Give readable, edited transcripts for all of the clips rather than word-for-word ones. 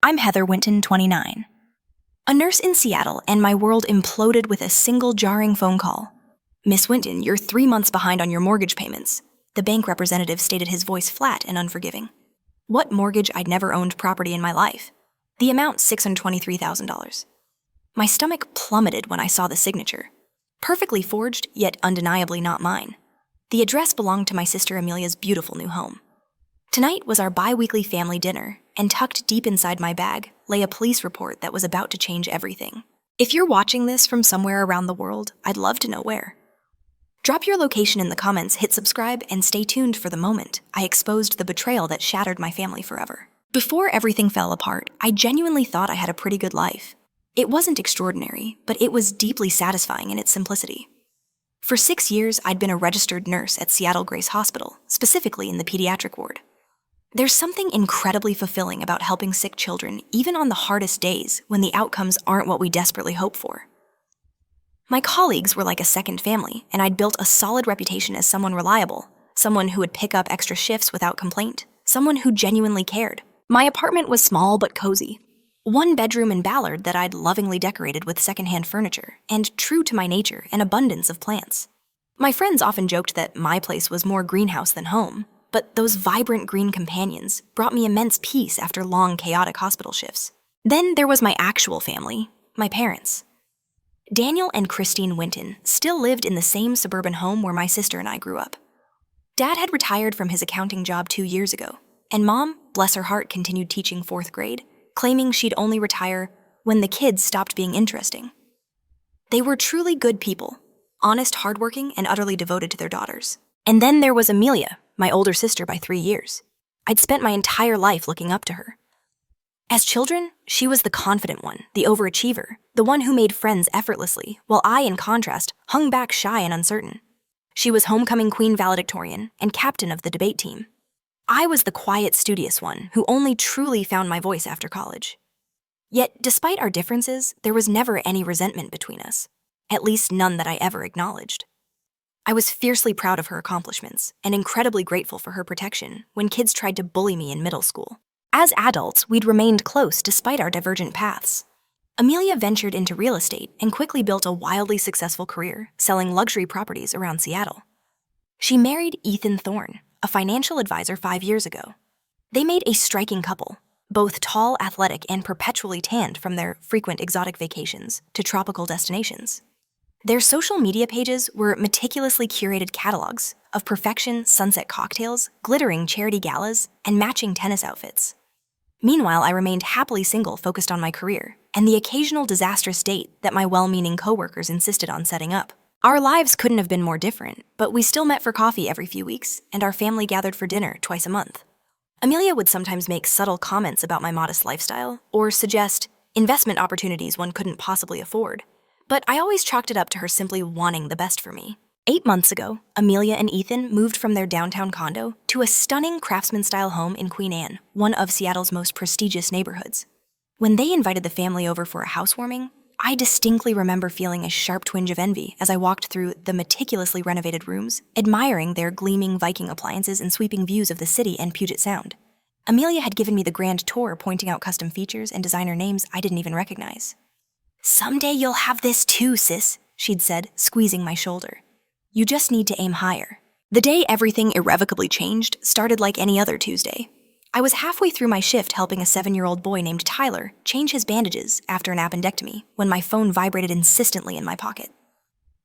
I'm Heather Winton, 29. A nurse in Seattle, and my world imploded with a single jarring phone call. "Miss Winton, you're 3 months behind on your mortgage payments." The bank representative stated, his voice flat and unforgiving. What mortgage? I'd never owned property in my life. The amount, $623,000. My stomach plummeted when I saw the signature. Perfectly forged, yet undeniably not mine. The address belonged to my sister Amelia's beautiful new home. Tonight was our bi-weekly family dinner, and tucked deep inside my bag lay a police report that was about to change everything. If you're watching this from somewhere around the world, I'd love to know where. Drop your location in the comments, hit subscribe, and stay tuned for the moment I exposed the betrayal that shattered my family forever. Before everything fell apart, I genuinely thought I had a pretty good life. It wasn't extraordinary, but it was deeply satisfying in its simplicity. For 6 years, I'd been a registered nurse at Seattle Grace Hospital, specifically in the pediatric ward. There's something incredibly fulfilling about helping sick children, even on the hardest days when the outcomes aren't what we desperately hope for. My colleagues were like a second family, and I'd built a solid reputation as someone reliable, someone who would pick up extra shifts without complaint, someone who genuinely cared. My apartment was small but cozy. 1 bedroom in Ballard that I'd lovingly decorated with secondhand furniture, and true to my nature, an abundance of plants. My friends often joked that my place was more greenhouse than home, but those vibrant green companions brought me immense peace after long, chaotic hospital shifts. Then there was my actual family, my parents. Daniel and Christine Winton still lived in the same suburban home where my sister and I grew up. Dad had retired from his accounting job 2 years ago, and Mom, bless her heart, continued teaching 4th grade, claiming she'd only retire when the kids stopped being interesting. They were truly good people, honest, hardworking, and utterly devoted to their daughters. And then there was Amelia, my older sister by 3 years. I'd spent my entire life looking up to her. As children, she was the confident one, the overachiever, the one who made friends effortlessly, while I, in contrast, hung back shy and uncertain. She was homecoming queen valedictorian and captain of the debate team. I was the quiet, studious one who only truly found my voice after college. Yet, despite our differences, there was never any resentment between us, at least none that I ever acknowledged. I was fiercely proud of her accomplishments and incredibly grateful for her protection when kids tried to bully me in middle school. As adults, we'd remained close despite our divergent paths. Amelia ventured into real estate and quickly built a wildly successful career selling luxury properties around Seattle. She married Ethan Thorne, a financial advisor, 5 years ago. They made a striking couple, both tall, athletic, and perpetually tanned from their frequent exotic vacations to tropical destinations. Their social media pages were meticulously curated catalogs of perfection, sunset cocktails, glittering charity galas, and matching tennis outfits. Meanwhile, I remained happily single, focused on my career, and the occasional disastrous date that my well-meaning coworkers insisted on setting up. Our lives couldn't have been more different, but we still met for coffee every few weeks, and our family gathered for dinner twice a month. Amelia would sometimes make subtle comments about my modest lifestyle, or suggest investment opportunities one couldn't possibly afford, but I always chalked it up to her simply wanting the best for me. 8 months ago, Amelia and Ethan moved from their downtown condo to a stunning craftsman-style home in Queen Anne, one of Seattle's most prestigious neighborhoods. When they invited the family over for a housewarming, I distinctly remember feeling a sharp twinge of envy as I walked through the meticulously renovated rooms, admiring their gleaming Viking appliances and sweeping views of the city and Puget Sound. Amelia had given me the grand tour, pointing out custom features and designer names I didn't even recognize. "Someday you'll have this too, sis," she'd said, squeezing my shoulder. "You just need to aim higher." The day everything irrevocably changed started like any other Tuesday. I was halfway through my shift helping a 7-year-old boy named Tyler change his bandages after an appendectomy when my phone vibrated insistently in my pocket.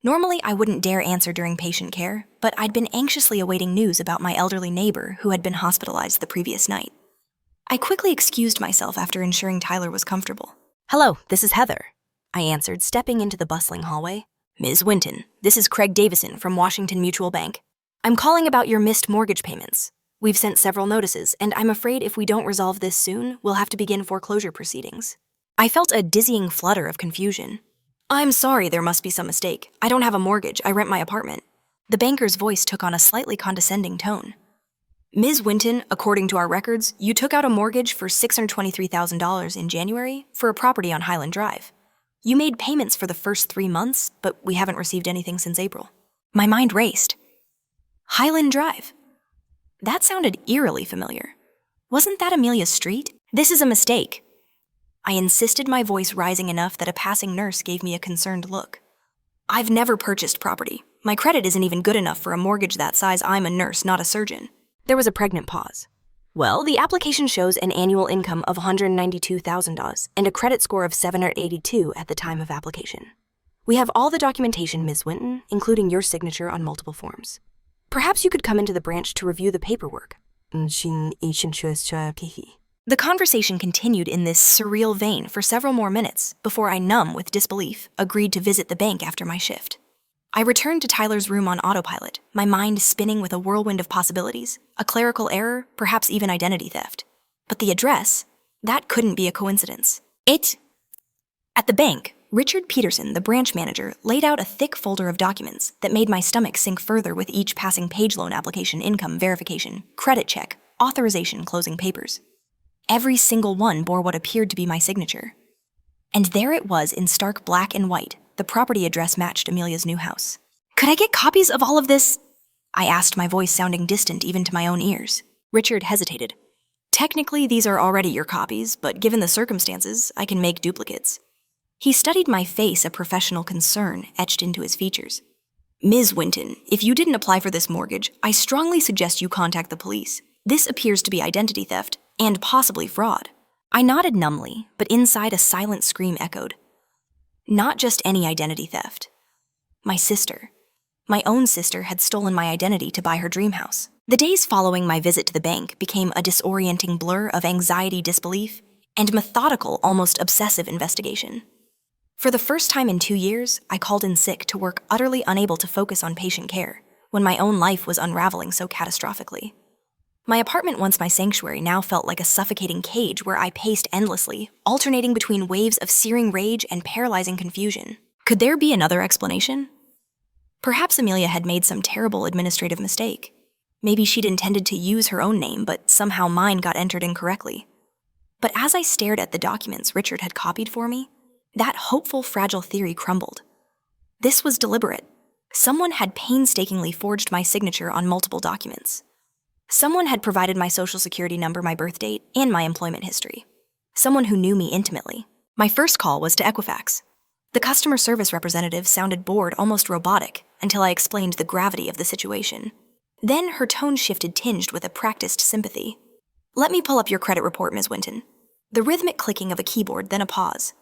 Normally, I wouldn't dare answer during patient care, but I'd been anxiously awaiting news about my elderly neighbor who had been hospitalized the previous night. I quickly excused myself after ensuring Tyler was comfortable. "Hello, this is Heather," I answered, stepping into the bustling hallway. "Ms. Winton, this is Craig Davison from Washington Mutual Bank. I'm calling about your missed mortgage payments. We've sent several notices, and I'm afraid if we don't resolve this soon, we'll have to begin foreclosure proceedings." I felt a dizzying flutter of confusion. "I'm sorry, there must be some mistake. I don't have a mortgage, I rent my apartment." The banker's voice took on a slightly condescending tone. "Ms. Winton, according to our records, you took out a mortgage for $623,000 in January for a property on Highland Drive. You made payments for the first 3 months, but we haven't received anything since April." My mind raced. Highland Drive. That sounded eerily familiar. Wasn't that Amelia's street? "This is a mistake. I insisted, my voice rising enough that a passing nurse gave me a concerned look. I've never purchased property. My credit isn't even good enough for a mortgage that size. I'm a nurse, not a surgeon. There was a pregnant pause. Well, the application shows an annual income of $192,000 and a credit score of 782 at the time of application. We have all the documentation, Ms. Winton, including your signature on multiple forms. Perhaps you could come into the branch to review the paperwork. The conversation continued in this surreal vein for several more minutes before I, numb with disbelief, agreed to visit the bank after my shift. I returned to Tyler's room on autopilot, my mind spinning with a whirlwind of possibilities, a clerical error, perhaps even identity theft. But the address, that couldn't be a coincidence. At the bank, Richard Peterson, the branch manager, laid out a thick folder of documents that made my stomach sink further with each passing page: loan application, income verification, credit check, authorization, closing papers. Every single one bore what appeared to be my signature. And there it was in stark black and white. The property address matched Amelia's new house. Could I get copies of all of this? I asked, my voice sounding distant even to my own ears. Richard hesitated. Technically, these are already your copies, but given the circumstances, I can make duplicates. He studied my face, a professional concern etched into his features. Ms. Winton, if you didn't apply for this mortgage, I strongly suggest you contact the police. This appears to be identity theft and possibly fraud. I nodded numbly, but inside a silent scream echoed. Not just any identity theft. My sister, my own sister, had stolen my identity to buy her dream house. The days following my visit to the bank became a disorienting blur of anxiety, disbelief, and methodical, almost obsessive investigation. For the first time in 2 years, I called in sick to work, utterly unable to focus on patient care, when my own life was unraveling so catastrophically. My apartment, once my sanctuary, now felt like a suffocating cage where I paced endlessly, alternating between waves of searing rage and paralyzing confusion. Could there be another explanation? Perhaps Amelia had made some terrible administrative mistake. Maybe she'd intended to use her own name, but somehow mine got entered incorrectly. But as I stared at the documents Richard had copied for me, that hopeful, fragile theory crumbled. This was deliberate. Someone had painstakingly forged my signature on multiple documents. Someone had provided my social security number, my birth date, and my employment history. Someone who knew me intimately. My first call was to Equifax. The customer service representative sounded bored, almost robotic, until I explained the gravity of the situation. Then her tone shifted, tinged with a practiced sympathy. Let me pull up your credit report, Ms. Winton. The rhythmic clicking of a keyboard, then a pause.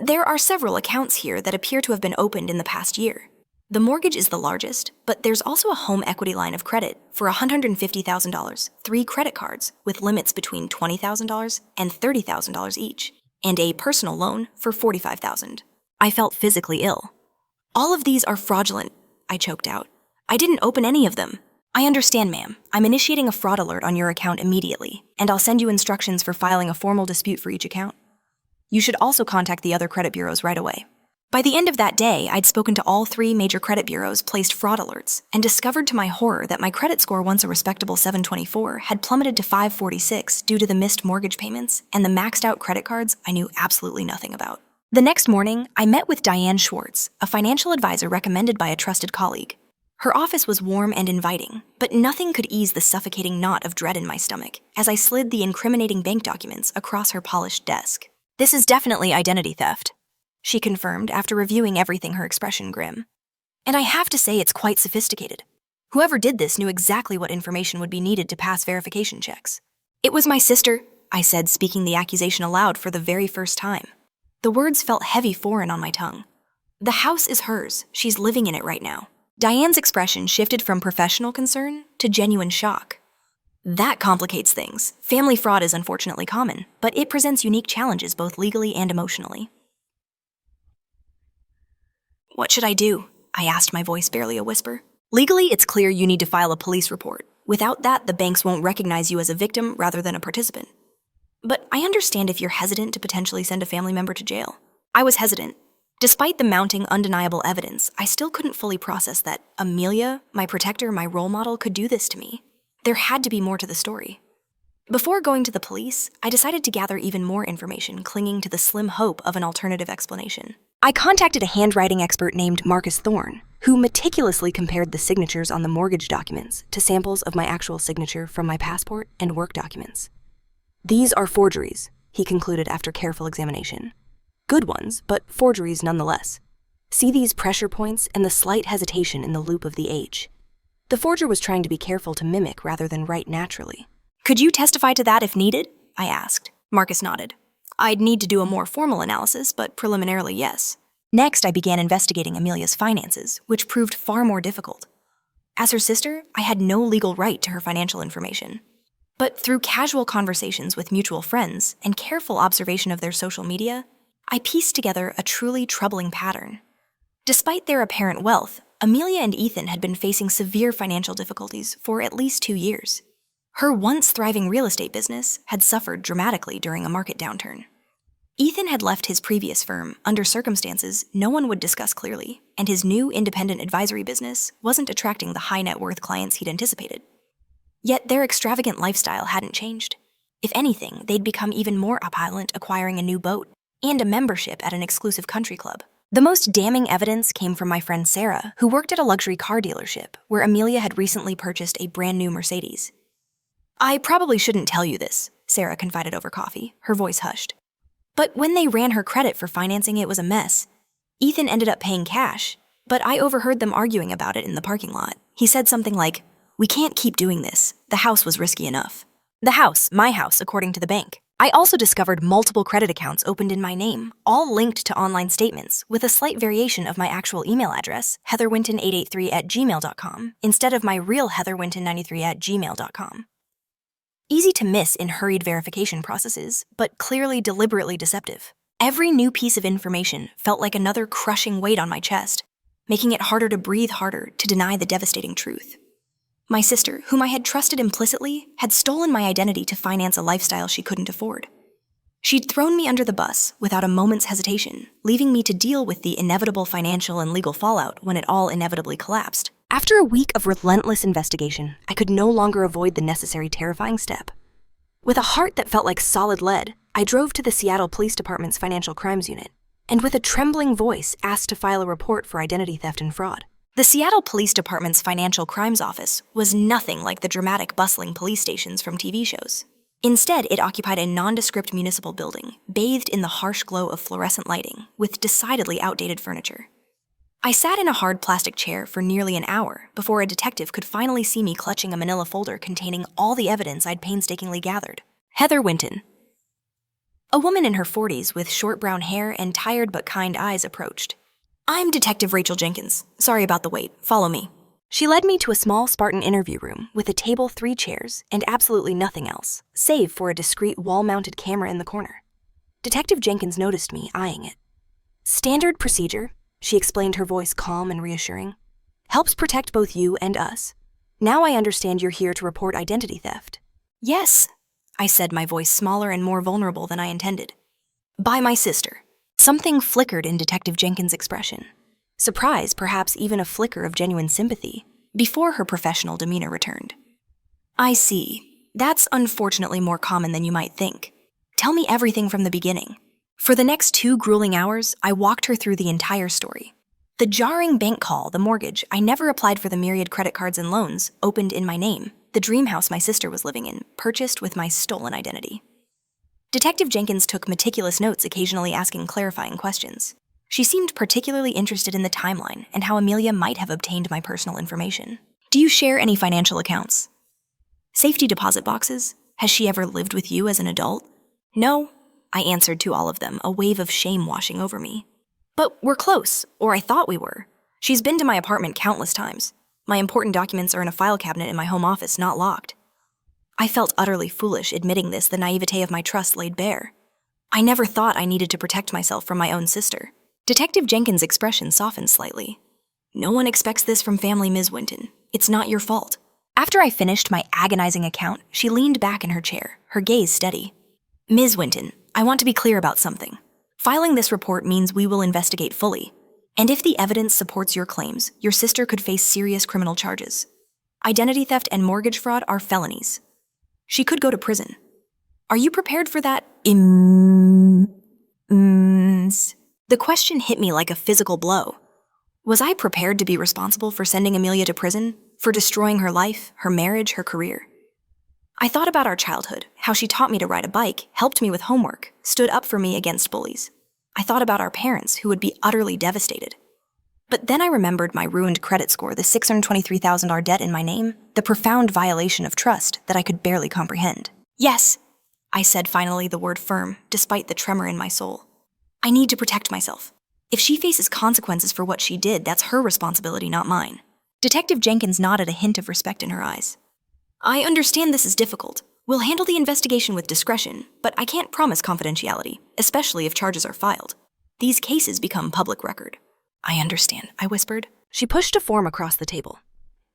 There are several accounts here that appear to have been opened in the past year. The mortgage is the largest, but there's also a home equity line of credit for $150,000, 3 credit cards with limits between $20,000 and $30,000 each, and a personal loan for $45,000. I felt physically ill. All of these are fraudulent, I choked out. I didn't open any of them. I understand, ma'am. I'm initiating a fraud alert on your account immediately, and I'll send you instructions for filing a formal dispute for each account. You should also contact the other credit bureaus right away. By the end of that day, I'd spoken to all 3 major credit bureaus, placed fraud alerts, and discovered to my horror that my credit score, once a respectable 724, had plummeted to 546 due to the missed mortgage payments and the maxed out credit cards I knew absolutely nothing about. The next morning, I met with Diane Schwartz, a financial advisor recommended by a trusted colleague. Her office was warm and inviting, but nothing could ease the suffocating knot of dread in my stomach as I slid the incriminating bank documents across her polished desk. This is definitely identity theft, she confirmed after reviewing everything, her expression grim. And I have to say, it's quite sophisticated. Whoever did this knew exactly what information would be needed to pass verification checks. It was my sister, I said, speaking the accusation aloud for the very first time. The words felt heavy, foreign on my tongue. The house is hers. She's living in it right now. Diane's expression shifted from professional concern to genuine shock. That complicates things. Family fraud is unfortunately common, but it presents unique challenges both legally and emotionally. What should I do? I asked, my voice barely a whisper. Legally, it's clear you need to file a police report. Without that, the banks won't recognize you as a victim rather than a participant. But I understand if you're hesitant to potentially send a family member to jail. I was hesitant. Despite the mounting, undeniable evidence, I still couldn't fully process that Amelia, my protector, my role model, could do this to me. There had to be more to the story. Before going to the police, I decided to gather even more information, clinging to the slim hope of an alternative explanation. I contacted a handwriting expert named Marcus Thorne, who meticulously compared the signatures on the mortgage documents to samples of my actual signature from my passport and work documents. These are forgeries, he concluded after careful examination. Good ones, but forgeries nonetheless. See these pressure points and the slight hesitation in the loop of the H. The forger was trying to be careful to mimic rather than write naturally. Could you testify to that if needed? I asked. Marcus nodded. I'd need to do a more formal analysis, but preliminarily, yes. Next, I began investigating Amelia's finances, which proved far more difficult. As her sister, I had no legal right to her financial information. But through casual conversations with mutual friends and careful observation of their social media, I pieced together a truly troubling pattern. Despite their apparent wealth, Amelia and Ethan had been facing severe financial difficulties for at least 2 years. Her once thriving real estate business had suffered dramatically during a market downturn. Ethan had left his previous firm under circumstances no one would discuss clearly, and his new independent advisory business wasn't attracting the high net worth clients he'd anticipated. Yet their extravagant lifestyle hadn't changed. If anything, they'd become even more opulent, acquiring a new boat and a membership at an exclusive country club. The most damning evidence came from my friend Sarah, who worked at a luxury car dealership where Amelia had recently purchased a brand new Mercedes. I probably shouldn't tell you this, Sarah confided over coffee, her voice hushed. But when they ran her credit for financing, it was a mess. Ethan ended up paying cash, but I overheard them arguing about it in the parking lot. He said something like, "We can't keep doing this. The house was risky enough." The house, my house, according to the bank. I also discovered multiple credit accounts opened in my name, all linked to online statements, with a slight variation of my actual email address, heatherwinton883@gmail.com, instead of my real heatherwinton93@gmail.com. Easy to miss in hurried verification processes, but clearly deliberately deceptive. Every new piece of information felt like another crushing weight on my chest, making it harder to breathe, harder to deny the devastating truth. My sister, whom I had trusted implicitly, had stolen my identity to finance a lifestyle she couldn't afford. She'd thrown me under the bus without a moment's hesitation, leaving me to deal with the inevitable financial and legal fallout when it all inevitably collapsed. After a week of relentless investigation, I could no longer avoid the necessary terrifying step. With a heart that felt like solid lead, I drove to the Seattle Police Department's Financial Crimes Unit, and with a trembling voice asked to file a report for identity theft and fraud. The Seattle Police Department's Financial Crimes Office was nothing like the dramatic, bustling police stations from TV shows. Instead, it occupied a nondescript municipal building, bathed in the harsh glow of fluorescent lighting, with decidedly outdated furniture. I sat in a hard plastic chair for nearly an hour before a detective could finally see me clutching a manila folder containing all the evidence I'd painstakingly gathered. Heather Winton. A woman in her 40s with short brown hair and tired but kind eyes approached. "I'm Detective Rachel Jenkins. Sorry about the wait. Follow me." She led me to a small Spartan interview room with a table, 3 chairs, and absolutely nothing else, save for a discreet wall-mounted camera in the corner. Detective Jenkins noticed me, eyeing it. "Standard procedure," she explained, her voice calm and reassuring. "Helps protect both you and us. Now I understand you're here to report identity theft." "Yes," I said, my voice smaller and more vulnerable than I intended. "By my sister." Something flickered in Detective Jenkins' expression. Surprise, perhaps even a flicker of genuine sympathy, before her professional demeanor returned. "I see. That's unfortunately more common than you might think. Tell me everything from the beginning." For the next 2 grueling hours, I walked her through the entire story. The jarring bank call, the mortgage, I never applied for the myriad credit cards and loans, opened in my name, the dream house my sister was living in, purchased with my stolen identity. Detective Jenkins took meticulous notes, occasionally asking clarifying questions. She seemed particularly interested in the timeline and how Amelia might have obtained my personal information. "Do you share any financial accounts? Safety deposit boxes? Has she ever lived with you as an adult?" "No," I answered to all of them, a wave of shame washing over me. "But we're close, or I thought we were. She's been to my apartment countless times. My important documents are in a file cabinet in my home office, not locked." I felt utterly foolish admitting this, the naivete of my trust laid bare. I never thought I needed to protect myself from my own sister. Detective Jenkins' expression softened slightly. "No one expects this from family, Ms. Winton. It's not your fault." After I finished my agonizing account, she leaned back in her chair, her gaze steady. "Ms. Winton, I want to be clear about something. Filing this report means we will investigate fully. And if the evidence supports your claims, your sister could face serious criminal charges. Identity theft and mortgage fraud are felonies. She could go to prison. Are you prepared for that? The question hit me like a physical blow. Was I prepared to be responsible for sending Amelia to prison? For destroying her life, her marriage, her career? I thought about our childhood, how she taught me to ride a bike, helped me with homework, stood up for me against bullies. I thought about our parents, who would be utterly devastated. But then I remembered my ruined credit score, the $623,000 debt in my name, the profound violation of trust that I could barely comprehend. Yes, I said finally, the word firm, despite the tremor in my soul. I need to protect myself. If she faces consequences for what she did, that's her responsibility, not mine. Detective Jenkins nodded, a hint of respect in her eyes. I understand this is difficult. We'll handle the investigation with discretion, but I can't promise confidentiality, especially if charges are filed. These cases become public record. I understand, I whispered. She pushed a form across the table.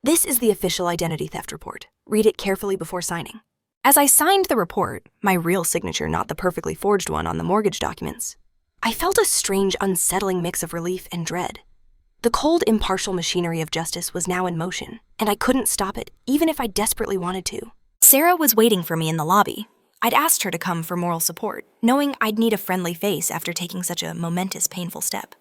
This is the official identity theft report. Read it carefully before signing. As I signed the report, my real signature, not the perfectly forged one on the mortgage documents, I felt a strange, unsettling mix of relief and dread. The cold, impartial machinery of justice was now in motion, and I couldn't stop it, even if I desperately wanted to. Sarah was waiting for me in the lobby. I'd asked her to come for moral support, knowing I'd need a friendly face after taking such a momentous, painful step.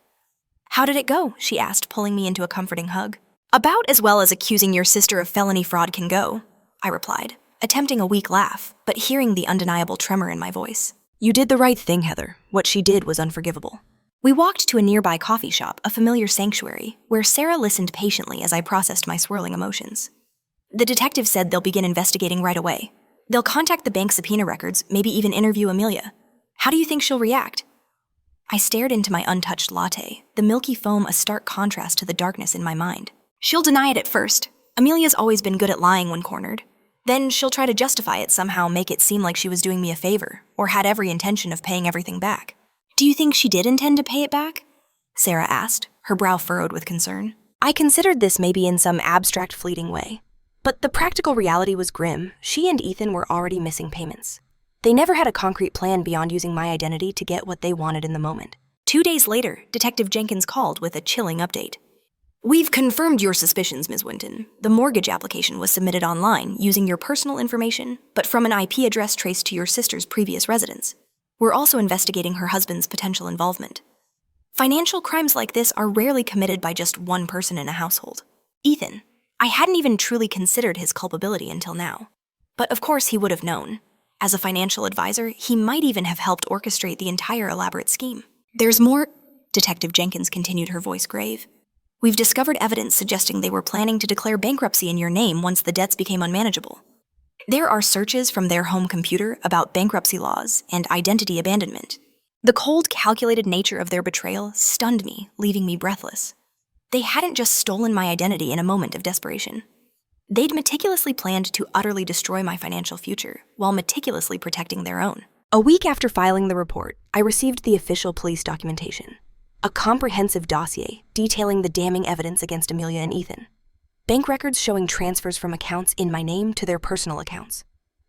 How did it go? She asked, pulling me into a comforting hug. About as well as accusing your sister of felony fraud can go, I replied, attempting a weak laugh, but hearing the undeniable tremor in my voice. You did the right thing, Heather. What she did was unforgivable. We walked to a nearby coffee shop, a familiar sanctuary, where Sarah listened patiently as I processed my swirling emotions. The detective said they'll begin investigating right away. They'll contact the bank subpoena records, maybe even interview Amelia. How do you think she'll react? I stared into my untouched latte, the milky foam a stark contrast to the darkness in my mind. She'll deny it at first. Amelia's always been good at lying when cornered. Then she'll try to justify it somehow, make it seem like she was doing me a favor, or had every intention of paying everything back. Do you think she did intend to pay it back? Sarah asked, her brow furrowed with concern. I considered this maybe in some abstract, fleeting way. But the practical reality was grim. She and Ethan were already missing payments. They never had a concrete plan beyond using my identity to get what they wanted in the moment. 2 days later, Detective Jenkins called with a chilling update. We've confirmed your suspicions, Ms. Winton. The mortgage application was submitted online using your personal information, but from an IP address traced to your sister's previous residence. We're also investigating her husband's potential involvement. Financial crimes like this are rarely committed by just one person in a household. Ethan. I hadn't even truly considered his culpability until now. But of course he would have known. As a financial advisor, he might even have helped orchestrate the entire elaborate scheme. There's more, Detective Jenkins continued, her voice grave. We've discovered evidence suggesting they were planning to declare bankruptcy in your name once the debts became unmanageable. There are searches from their home computer about bankruptcy laws and identity abandonment. The cold, calculated nature of their betrayal stunned me, leaving me breathless. They hadn't just stolen my identity in a moment of desperation. They'd meticulously planned to utterly destroy my financial future, while meticulously protecting their own. A week after filing the report, I received the official police documentation. A comprehensive dossier detailing the damning evidence against Amelia and Ethan. Bank records showing transfers from accounts in my name to their personal accounts.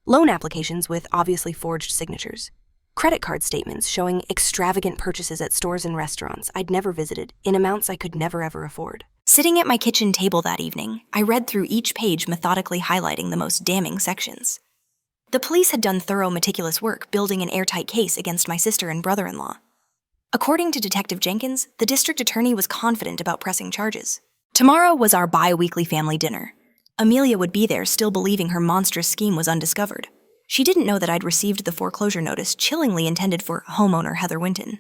Loan applications with obviously forged signatures. Credit card statements showing extravagant purchases at stores and restaurants I'd never visited in amounts I could never ever afford. Sitting at my kitchen table that evening, I read through each page, methodically highlighting the most damning sections. The police had done thorough, meticulous work building an airtight case against my sister and brother-in-law. According to Detective Jenkins, the district attorney was confident about pressing charges. Tomorrow was our bi-weekly family dinner. Amelia would be there, still believing her monstrous scheme was undiscovered. She didn't know that I'd received the foreclosure notice chillingly intended for homeowner Heather Winton.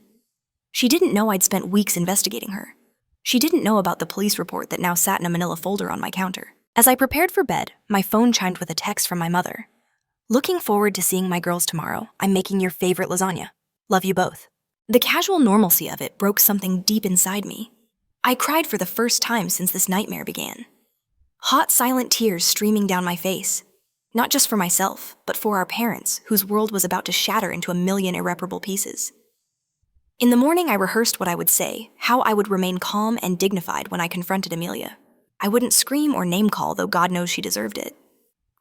She didn't know I'd spent weeks investigating her. She didn't know about the police report that now sat in a manila folder on my counter. As I prepared for bed, my phone chimed with a text from my mother. Looking forward to seeing my girls tomorrow. I'm making your favorite lasagna. Love you both. The casual normalcy of it broke something deep inside me. I cried for the first time since this nightmare began. Hot, silent tears streaming down my face. Not just for myself, but for our parents, whose world was about to shatter into a million irreparable pieces. In the morning, I rehearsed what I would say, how I would remain calm and dignified when I confronted Amelia. I wouldn't scream or name-call, though God knows she deserved it.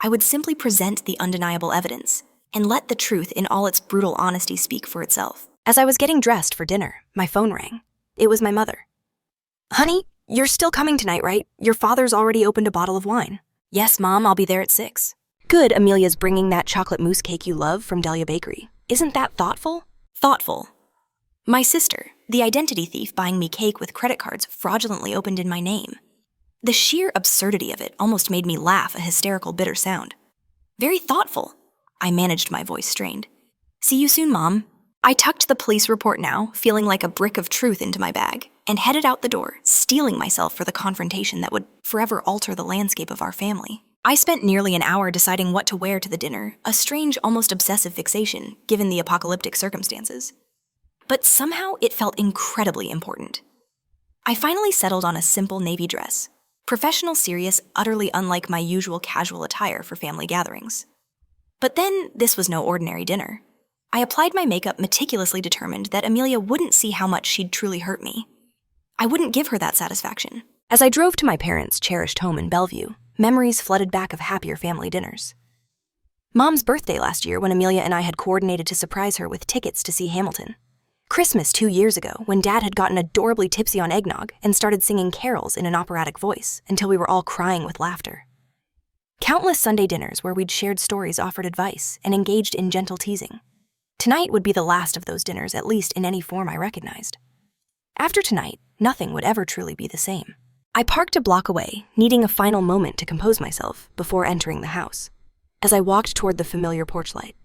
I would simply present the undeniable evidence, and let the truth in all its brutal honesty speak for itself. As I was getting dressed for dinner, my phone rang. It was my mother. Honey, you're still coming tonight, right? Your father's already opened a bottle of wine. Yes, Mom, I'll be there at 6. Good, Amelia's bringing that chocolate mousse cake you love from Dahlia Bakery. Isn't that thoughtful? Thoughtful. My sister, the identity thief, buying me cake with credit cards fraudulently opened in my name. The sheer absurdity of it almost made me laugh, a hysterical, bitter sound. Very thoughtful. I managed my voice strained. See you soon, Mom. I tucked the police report now, feeling like a brick of truth into my bag, and headed out the door, steeling myself for the confrontation that would forever alter the landscape of our family. I spent nearly an hour deciding what to wear to the dinner, a strange, almost obsessive fixation, given the apocalyptic circumstances. But somehow it felt incredibly important. I finally settled on a simple navy dress, professional, serious, utterly unlike my usual casual attire for family gatherings. But then, this was no ordinary dinner. I applied my makeup meticulously determined that Amelia wouldn't see how much she'd truly hurt me. I wouldn't give her that satisfaction. As I drove to my parents' cherished home in Bellevue, memories flooded back of happier family dinners. Mom's birthday last year when Amelia and I had coordinated to surprise her with tickets to see Hamilton. Christmas 2 years ago when Dad had gotten adorably tipsy on eggnog and started singing carols in an operatic voice until we were all crying with laughter. Countless Sunday dinners where we'd shared stories, offered advice, and engaged in gentle teasing. Tonight would be the last of those dinners, at least in any form I recognized. After tonight, nothing would ever truly be the same. I parked a block away, needing a final moment to compose myself before entering the house. As I walked toward the familiar porch light,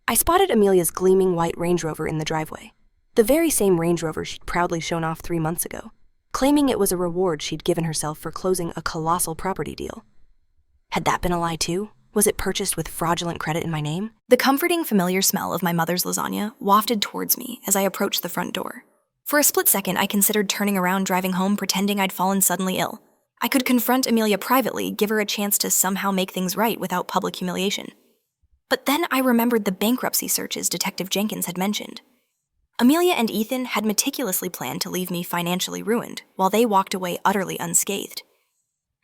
I spotted Amelia's gleaming white Range Rover in the driveway, the very same Range Rover she'd proudly shown off 3 months ago, claiming it was a reward she'd given herself for closing a colossal property deal. Had that been a lie too? Was it purchased with fraudulent credit in my name? The comforting, familiar smell of my mother's lasagna wafted towards me as I approached the front door. For a split second, I considered turning around, driving home, pretending I'd fallen suddenly ill. I could confront Amelia privately, give her a chance to somehow make things right without public humiliation. But then I remembered the bankruptcy searches Detective Jenkins had mentioned. Amelia and Ethan had meticulously planned to leave me financially ruined, while they walked away utterly unscathed.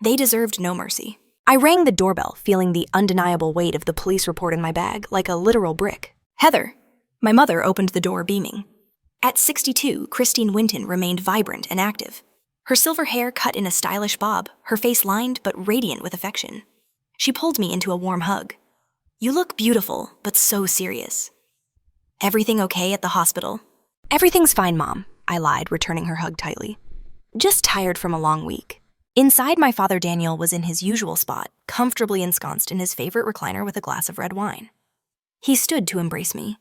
They deserved no mercy. I rang the doorbell, feeling the undeniable weight of the police report in my bag like a literal brick. Heather. My mother opened the door, beaming. At 62, Christine Winton remained vibrant and active. Her silver hair cut in a stylish bob, her face lined but radiant with affection. She pulled me into a warm hug. You look beautiful, but so serious. Everything okay at the hospital? Everything's fine, Mom, I lied, returning her hug tightly. Just tired from a long week. Inside, my father Daniel was in his usual spot, comfortably ensconced in his favorite recliner with a glass of red wine. He stood to embrace me.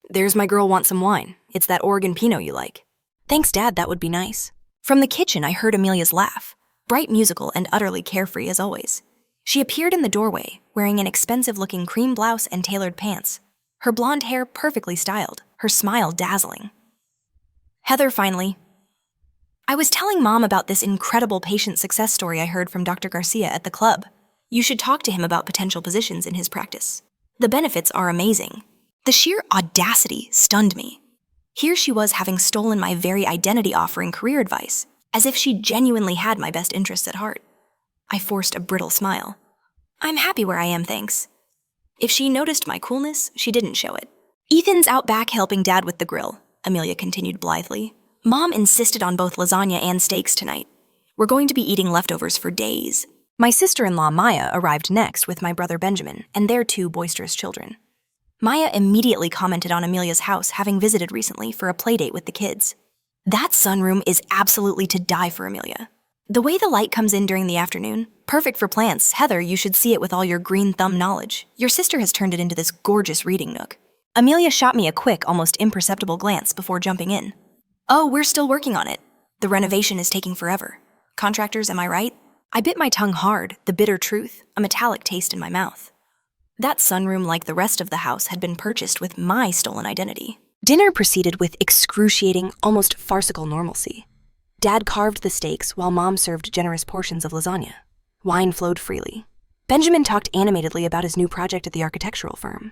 There's my girl want some wine. It's that Oregon Pinot you like. Thanks, Dad, that would be nice. From the kitchen, I heard Amelia's laugh, bright, musical, and utterly carefree as always. She appeared in the doorway, wearing an expensive-looking cream blouse and tailored pants, her blonde hair perfectly styled, her smile dazzling. Heather, finally. I was telling Mom about this incredible patient success story I heard from Dr. Garcia at the club. You should talk to him about potential positions in his practice. The benefits are amazing. The sheer audacity stunned me. Here she was having stolen my very identity offering career advice, as if she genuinely had my best interests at heart. I forced a brittle smile. I'm happy where I am, thanks. If she noticed my coolness, she didn't show it. Ethan's out back helping Dad with the grill, Amelia continued blithely. Mom insisted on both lasagna and steaks tonight. We're going to be eating leftovers for days. My sister-in-law Maya arrived next with my brother Benjamin and their 2 boisterous children. Maya immediately commented on Amelia's house, having visited recently for a playdate with the kids. That sunroom is absolutely to die for, Amelia. The way the light comes in during the afternoon, perfect for plants. Heather, you should see it with all your green thumb knowledge. Your sister has turned it into this gorgeous reading nook. Amelia shot me a quick, almost imperceptible glance before jumping in. Oh, we're still working on it. The renovation is taking forever. Contractors, am I right? I bit my tongue hard, the bitter truth, a metallic taste in my mouth. That sunroom, like the rest of the house, had been purchased with my stolen identity. Dinner proceeded with excruciating, almost farcical normalcy. Dad carved the steaks while Mom served generous portions of lasagna. Wine flowed freely. Benjamin talked animatedly about his new project at the architectural firm.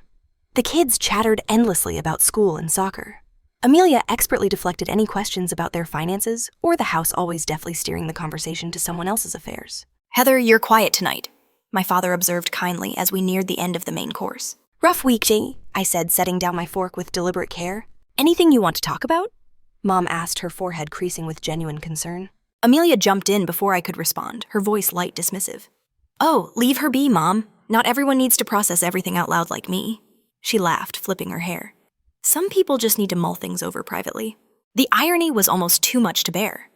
The kids chattered endlessly about school and soccer. Amelia expertly deflected any questions about their finances, or the house always deftly steering the conversation to someone else's affairs. Heather, you're quiet tonight, my father observed kindly as we neared the end of the main course. Rough week, Jay, I said, setting down my fork with deliberate care. Anything you want to talk about? Mom asked, her forehead creasing with genuine concern. Amelia jumped in before I could respond, her voice light dismissive. Oh, leave her be, Mom. Not everyone needs to process everything out loud like me. She laughed, flipping her hair. Some people just need to mull things over privately. The irony was almost too much to bear.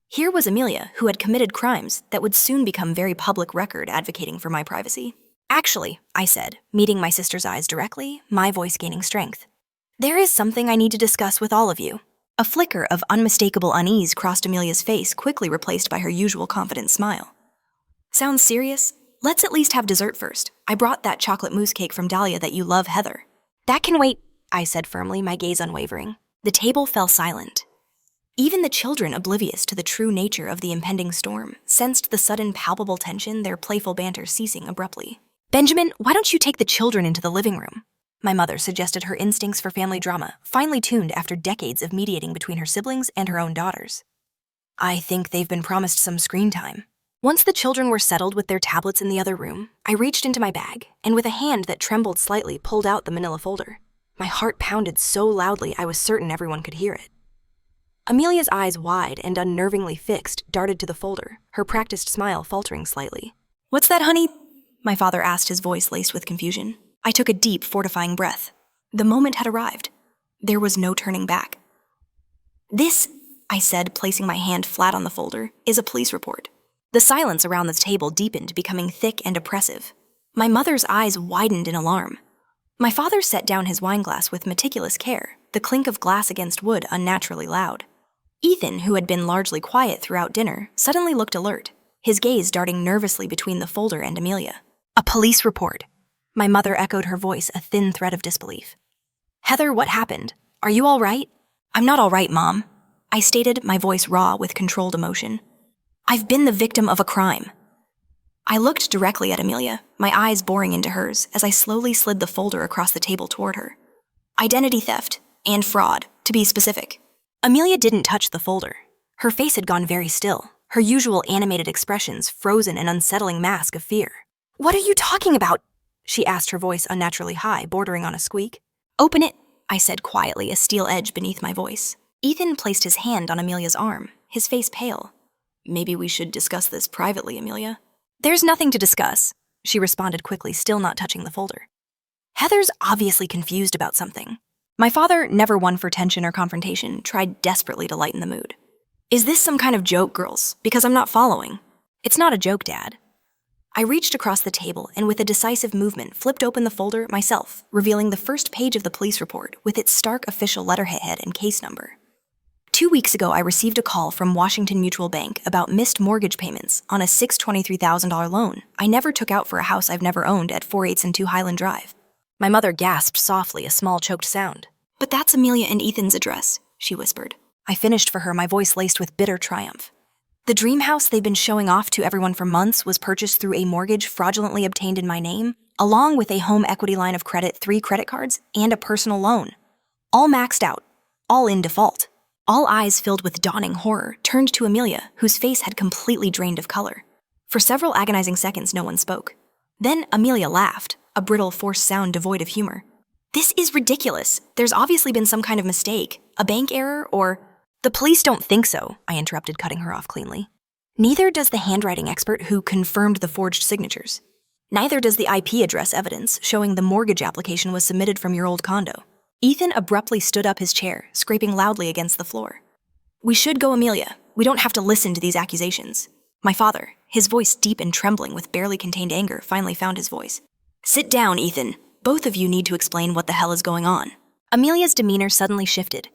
Here was Amelia, who had committed crimes that would soon become very public record advocating for my privacy. Actually, I said, meeting my sister's eyes directly, my voice gaining strength. There is something I need to discuss with all of you. A flicker of unmistakable unease crossed Amelia's face, quickly replaced by her usual confident smile. Sounds serious? Let's at least have dessert first. I brought that chocolate mousse cake from Dahlia that you love, Heather. That can wait, I said firmly, my gaze unwavering. The table fell silent. Even the children, oblivious to the true nature of the impending storm, sensed the sudden palpable tension, their playful banter ceasing abruptly. Benjamin, why don't you take the children into the living room? My mother suggested, her instincts for family drama finely tuned after decades of mediating between her siblings and her own daughters. I think they've been promised some screen time. Once the children were settled with their tablets in the other room, I reached into my bag and with a hand that trembled slightly pulled out the manila folder. My heart pounded so loudly I was certain everyone could hear it. Amelia's eyes, wide and unnervingly fixed, darted to the folder, her practiced smile faltering slightly. What's that, honey? My father asked, his voice laced with confusion. I took a deep, fortifying breath. The moment had arrived. There was no turning back. This, I said, placing my hand flat on the folder, is a police report. The silence around the table deepened, becoming thick and oppressive. My mother's eyes widened in alarm. My father set down his wineglass with meticulous care, the clink of glass against wood unnaturally loud. Ethan, who had been largely quiet throughout dinner, suddenly looked alert, his gaze darting nervously between the folder and Amelia. A police report. My mother echoed, her voice a thin thread of disbelief. Heather, what happened? Are you all right? I'm not all right, Mom, I stated, my voice raw with controlled emotion. I've been the victim of a crime. I looked directly at Amelia, my eyes boring into hers as I slowly slid the folder across the table toward her. Identity theft and fraud, to be specific. Amelia didn't touch the folder. Her face had gone very still, her usual animated expressions frozen in an unsettling mask of fear. What are you talking about? She asked, her voice unnaturally high, bordering on a squeak. Open it, I said quietly, a steel edge beneath my voice. Ethan placed his hand on Amelia's arm, his face pale. Maybe we should discuss this privately, Amelia. There's nothing to discuss, she responded quickly, still not touching the folder. Heather's obviously confused about something. My father, never one for tension or confrontation, tried desperately to lighten the mood. Is this some kind of joke, girls? Because I'm not following. It's not a joke, Dad. I reached across the table and with a decisive movement flipped open the folder myself, revealing the first page of the police report with its stark official letterhead and case number. 2 weeks ago, I received a call from Washington Mutual Bank about missed mortgage payments on a $623,000 loan I never took out for a house I've never owned at 482 Highland Drive. My mother gasped softly, a small choked sound. But that's Amelia and Ethan's address, she whispered. I finished for her, my voice laced with bitter triumph. The dream house they've been showing off to everyone for months was purchased through a mortgage fraudulently obtained in my name, along with a home equity line of credit, 3 credit cards, and a personal loan. All maxed out, all in default. All eyes filled with dawning horror turned to Amelia, whose face had completely drained of color. For several agonizing seconds, no one spoke. Then Amelia laughed, a brittle, forced sound devoid of humor. This is ridiculous. There's obviously been some kind of mistake, a bank error, or... The police don't think so, I interrupted, cutting her off cleanly. Neither does the handwriting expert who confirmed the forged signatures. Neither does the IP address evidence showing the mortgage application was submitted from your old condo. Ethan abruptly stood up his chair, scraping loudly against the floor. We should go, Amelia. We don't have to listen to these accusations. My father, his voice deep and trembling with barely contained anger, finally found his voice. Sit down, Ethan. Both of you need to explain what the hell is going on. Amelia's demeanor suddenly shifted.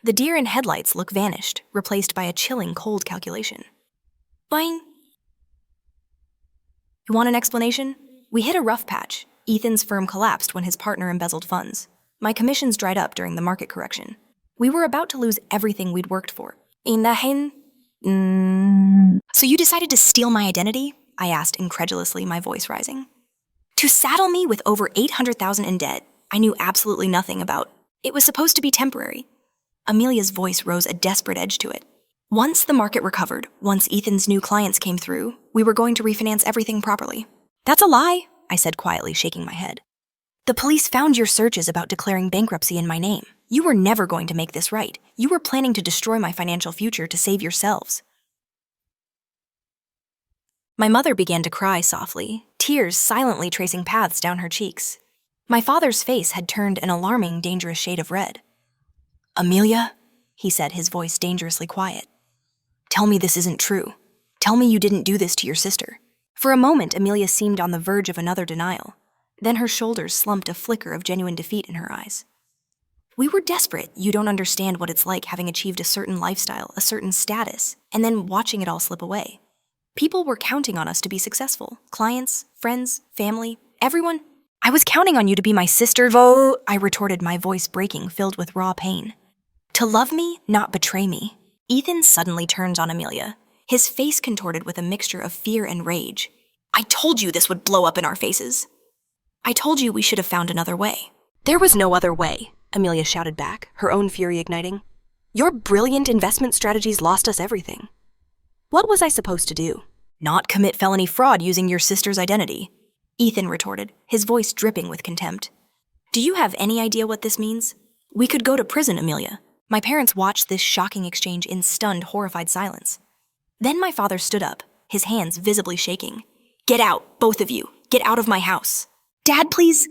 The deer in headlights look vanished, replaced by a chilling, cold calculation. Boing. You want an explanation? We hit a rough patch. Ethan's firm collapsed when his partner embezzled funds. My commissions dried up during the market correction. We were about to lose everything we'd worked for. So you decided to steal my identity? I asked incredulously, my voice rising. To saddle me with over $800,000 in debt I knew absolutely nothing about. It was supposed to be temporary. Amelia's voice rose a desperate edge to it. Once the market recovered, once Ethan's new clients came through, we were going to refinance everything properly. That's a lie, I said quietly, shaking my head. The police found your searches about declaring bankruptcy in my name. You were never going to make this right. You were planning to destroy my financial future to save yourselves. My mother began to cry softly, tears silently tracing paths down her cheeks. My father's face had turned an alarming, dangerous shade of red. Amelia, he said, his voice dangerously quiet. Tell me this isn't true. Tell me you didn't do this to your sister. For a moment, Amelia seemed on the verge of another denial. Then her shoulders slumped, a flicker of genuine defeat in her eyes. We were desperate. You don't understand what it's like having achieved a certain lifestyle, a certain status, and then watching it all slip away. People were counting on us to be successful. Clients, friends, family, everyone. I was counting on you to be my sister, I retorted, my voice breaking, filled with raw pain. To love me, not betray me. Ethan suddenly turns on Amelia, his face contorted with a mixture of fear and rage. I told you this would blow up in our faces. I told you we should have found another way. There was no other way, Amelia shouted back, her own fury igniting. Your brilliant investment strategies lost us everything. What was I supposed to do? Not commit felony fraud using your sister's identity, Ethan retorted, his voice dripping with contempt. Do you have any idea what this means? We could go to prison, Amelia. My parents watched this shocking exchange in stunned, horrified silence. Then my father stood up, his hands visibly shaking. Get out, both of you. Get out of my house. Dad, please.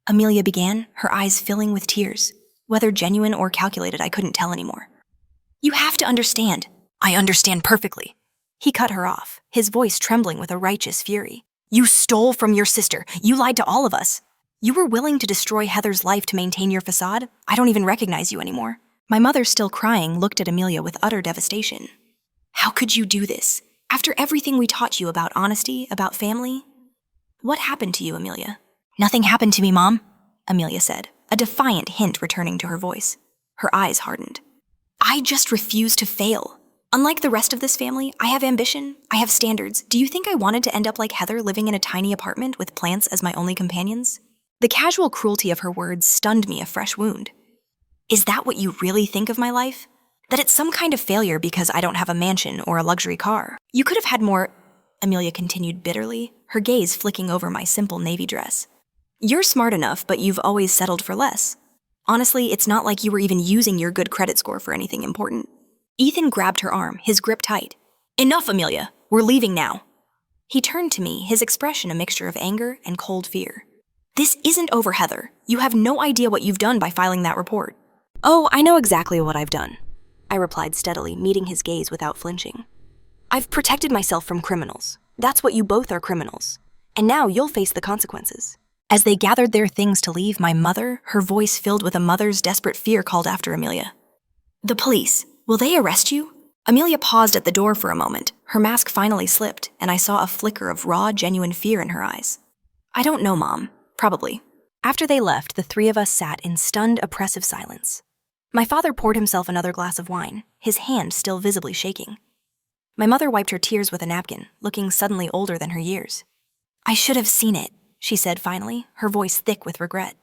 Amelia began, her eyes filling with tears. Whether genuine or calculated, I couldn't tell anymore. You have to understand. I understand perfectly. He cut her off, his voice trembling with a righteous fury. You stole from your sister. You lied to all of us. You were willing to destroy Heather's life to maintain your facade? I don't even recognize you anymore. My mother, still crying, looked at Amelia with utter devastation. How could you do this? After everything we taught you about honesty, about family? What happened to you, Amelia? Nothing happened to me, Mom, Amelia said, a defiant hint returning to her voice. Her eyes hardened. I just refuse to fail. Unlike the rest of this family, I have ambition, I have standards. Do you think I wanted to end up like Heather, living in a tiny apartment with plants as my only companions? The casual cruelty of her words stunned me, a fresh wound. Is that what you really think of my life? That it's some kind of failure because I don't have a mansion or a luxury car? You could have had more, Amelia continued bitterly, her gaze flicking over my simple navy dress. You're smart enough, but you've always settled for less. Honestly, it's not like you were even using your good credit score for anything important. Ethan grabbed her arm, his grip tight. Enough, Amelia. We're leaving now. He turned to me, his expression a mixture of anger and cold fear. This isn't over, Heather. You have no idea what you've done by filing that report. Oh, I know exactly what I've done, I replied steadily, meeting his gaze without flinching. I've protected myself from criminals. That's what you both are, criminals. And now you'll face the consequences. As they gathered their things to leave, my mother, her voice filled with a mother's desperate fear, called after Amelia. The police. Will they arrest you? Amelia paused at the door for a moment. Her mask finally slipped, and I saw a flicker of raw, genuine fear in her eyes. I don't know, Mom. Probably. After they left, the three of us sat in stunned, oppressive silence. My father poured himself another glass of wine, his hand still visibly shaking. My mother wiped her tears with a napkin, looking suddenly older than her years. I should have seen it, she said finally, her voice thick with regret.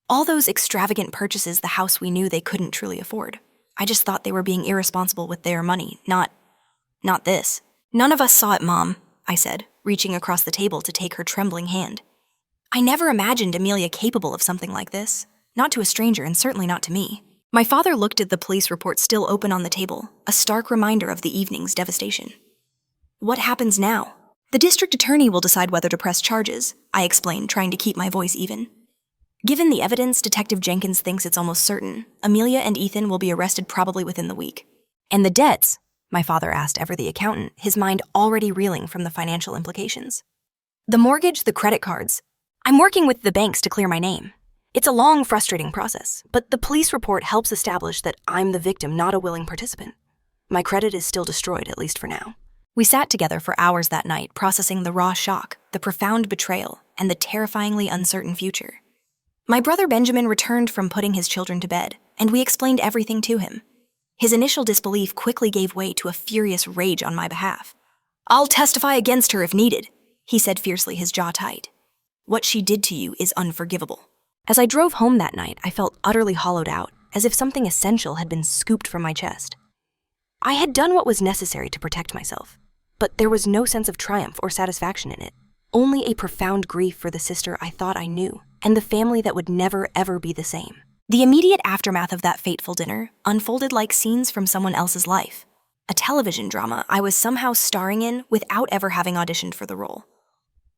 All those extravagant purchases, the house we knew they couldn't truly afford. I just thought they were being irresponsible with their money, not this. None of us saw it, Mom, I said, reaching across the table to take her trembling hand. I never imagined Amelia capable of something like this. Not to a stranger, and certainly not to me. My father looked at the police report still open on the table, a stark reminder of the evening's devastation. What happens now? The district attorney will decide whether to press charges, I explained, trying to keep my voice even. Given the evidence, Detective Jenkins thinks it's almost certain Amelia and Ethan will be arrested probably within the week. And the debts? My father asked ever the accountant, his mind already reeling from the financial implications. The mortgage, the credit cards. I'm working with the banks to clear my name. It's a long, frustrating process, but the police report helps establish that I'm the victim, not a willing participant. My credit is still destroyed, at least for now. We sat together for hours that night, processing the raw shock, the profound betrayal, and the terrifyingly uncertain future. My brother Benjamin returned from putting his children to bed, and we explained everything to him. His initial disbelief quickly gave way to a furious rage on my behalf. I'll testify against her if needed, he said fiercely, his jaw tight. What she did to you is unforgivable. As I drove home that night, I felt utterly hollowed out, as if something essential had been scooped from my chest. I had done what was necessary to protect myself, but there was no sense of triumph or satisfaction in it, only a profound grief for the sister I thought I knew, and the family that would never, ever be the same. The immediate aftermath of that fateful dinner unfolded like scenes from someone else's life, a television drama I was somehow starring in without ever having auditioned for the role.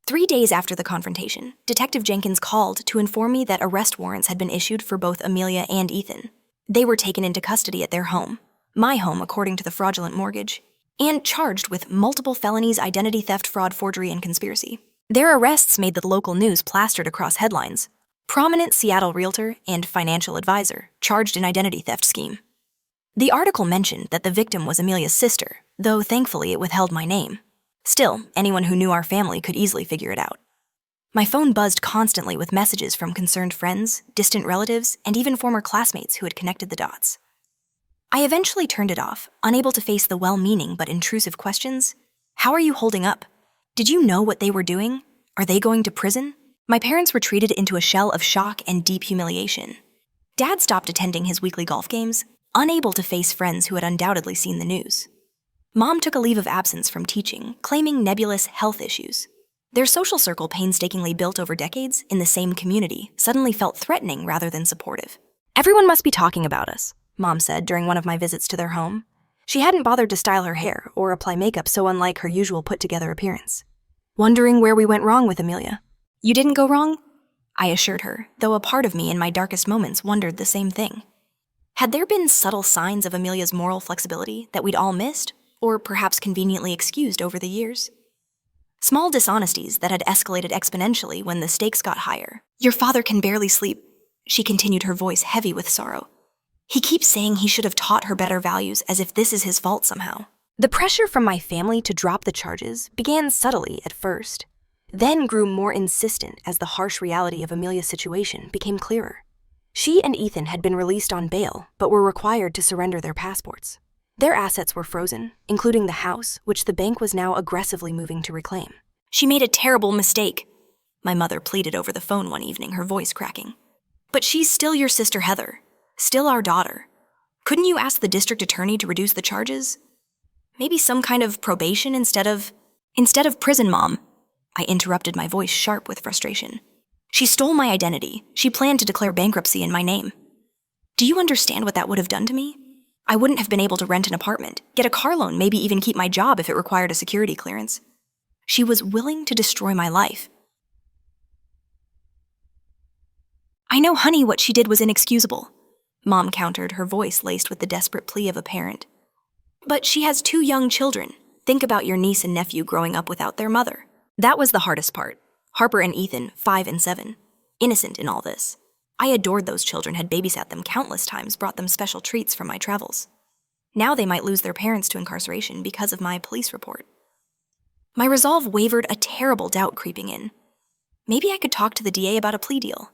3 days after the confrontation, Detective Jenkins called to inform me that arrest warrants had been issued for both Amelia and Ethan. They were taken into custody at their home, my home according to the fraudulent mortgage. and charged with multiple felonies, identity theft, fraud, forgery, and conspiracy. Their arrests made the local news plastered across headlines. Prominent Seattle realtor and financial advisor charged in identity theft scheme. The article mentioned that the victim was Amelia's sister, though thankfully it withheld my name. Still, anyone who knew our family could easily figure it out. My phone buzzed constantly with messages from concerned friends, distant relatives, and even former classmates who had connected the dots. I eventually turned it off, unable to face the well-meaning but intrusive questions. How are you holding up? Did you know what they were doing? Are they going to prison? My parents retreated into a shell of shock and deep humiliation. Dad stopped attending his weekly golf games, unable to face friends who had undoubtedly seen the news. Mom took a leave of absence from teaching, claiming nebulous health issues. Their social circle, painstakingly built over decades in the same community, suddenly felt threatening rather than supportive. Everyone must be talking about us, Mom said during one of my visits to their home. She hadn't bothered to style her hair or apply makeup so unlike her usual put-together appearance. Wondering where we went wrong with Amelia. You didn't go wrong? I assured her, though a part of me in my darkest moments wondered the same thing. Had there been subtle signs of Amelia's moral flexibility that we'd all missed, or perhaps conveniently excused over the years? Small dishonesties that had escalated exponentially when the stakes got higher. Your father can barely sleep, she continued, her voice heavy with sorrow. He keeps saying he should have taught her better values, as if this is his fault somehow. The pressure from my family to drop the charges began subtly at first, then grew more insistent as the harsh reality of Amelia's situation became clearer. She and Ethan had been released on bail, but were required to surrender their passports. Their assets were frozen, including the house, which the bank was now aggressively moving to reclaim. She made a terrible mistake, my mother pleaded over the phone one evening, her voice cracking. But she's still your sister Heather, still our daughter. Couldn't you ask the district attorney to reduce the charges? Maybe some kind of probation instead of prison, Mom. I interrupted, my voice sharp with frustration. She stole my identity. She planned to declare bankruptcy in my name. Do you understand what that would have done to me? I wouldn't have been able to rent an apartment, get a car loan, maybe even keep my job if it required a security clearance. She was willing to destroy my life. I know, honey, what she did was inexcusable, Mom countered, her voice laced with the desperate plea of a parent. But she has 2 young children. Think about your niece and nephew growing up without their mother. That was the hardest part. Harper and Ethan, 5 and 7, innocent in all this. I adored those children, had babysat them countless times, brought them special treats from my travels. Now they might lose their parents to incarceration because of my police report. My resolve wavered, a terrible doubt creeping in. Maybe I could talk to the DA about a plea deal.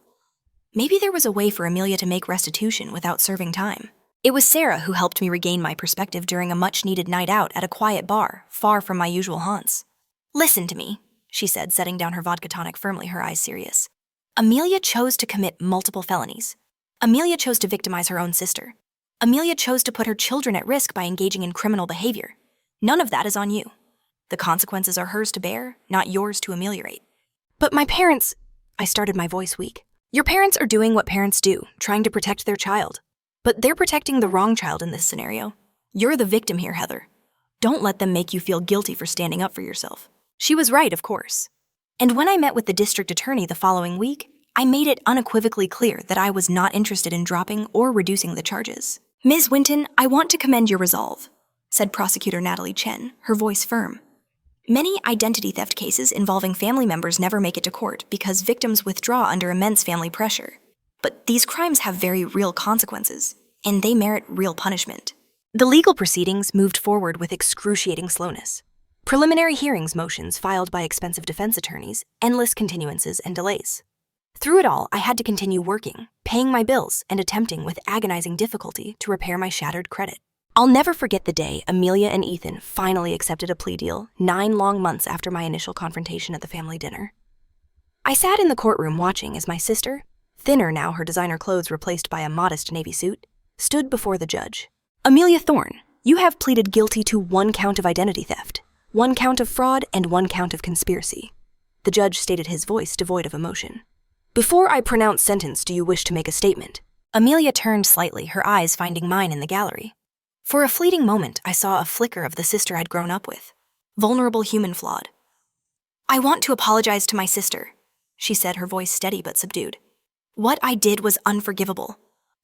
Maybe there was a way for Amelia to make restitution without serving time. It was Sarah who helped me regain my perspective during a much-needed night out at a quiet bar, far from my usual haunts. Listen to me, she said, setting down her vodka tonic firmly, her eyes serious. Amelia chose to commit multiple felonies. Amelia chose to victimize her own sister. Amelia chose to put her children at risk by engaging in criminal behavior. None of that is on you. The consequences are hers to bear, not yours to ameliorate. But my parents, I started, my voice weak. Your parents are doing what parents do, trying to protect their child. But they're protecting the wrong child in this scenario. You're the victim here, Heather. Don't let them make you feel guilty for standing up for yourself. She was right, of course. And when I met with the district attorney the following week, I made it unequivocally clear that I was not interested in dropping or reducing the charges. Ms. Winton, I want to commend your resolve, said Prosecutor Natalie Chen, her voice firm. Many identity theft cases involving family members never make it to court because victims withdraw under immense family pressure. But these crimes have very real consequences, and they merit real punishment. The legal proceedings moved forward with excruciating slowness. Preliminary hearings motions filed by expensive defense attorneys, endless continuances and delays. Through it all, I had to continue working, paying my bills, and attempting with agonizing difficulty to repair my shattered credit. I'll never forget the day Amelia and Ethan finally accepted a plea deal 9 long months after my initial confrontation at the family dinner. I sat in the courtroom watching as my sister, thinner now, her designer clothes replaced by a modest navy suit, stood before the judge. Amelia Thorne, you have pleaded guilty to 1 count of identity theft, 1 count of fraud, and 1 count of conspiracy. The judge stated, his voice devoid of emotion. Before I pronounce sentence, do you wish to make a statement? Amelia turned slightly, her eyes finding mine in the gallery. For a fleeting moment, I saw a flicker of the sister I'd grown up with. Vulnerable, human, flawed. I want to apologize to my sister, she said, her voice steady but subdued. What I did was unforgivable.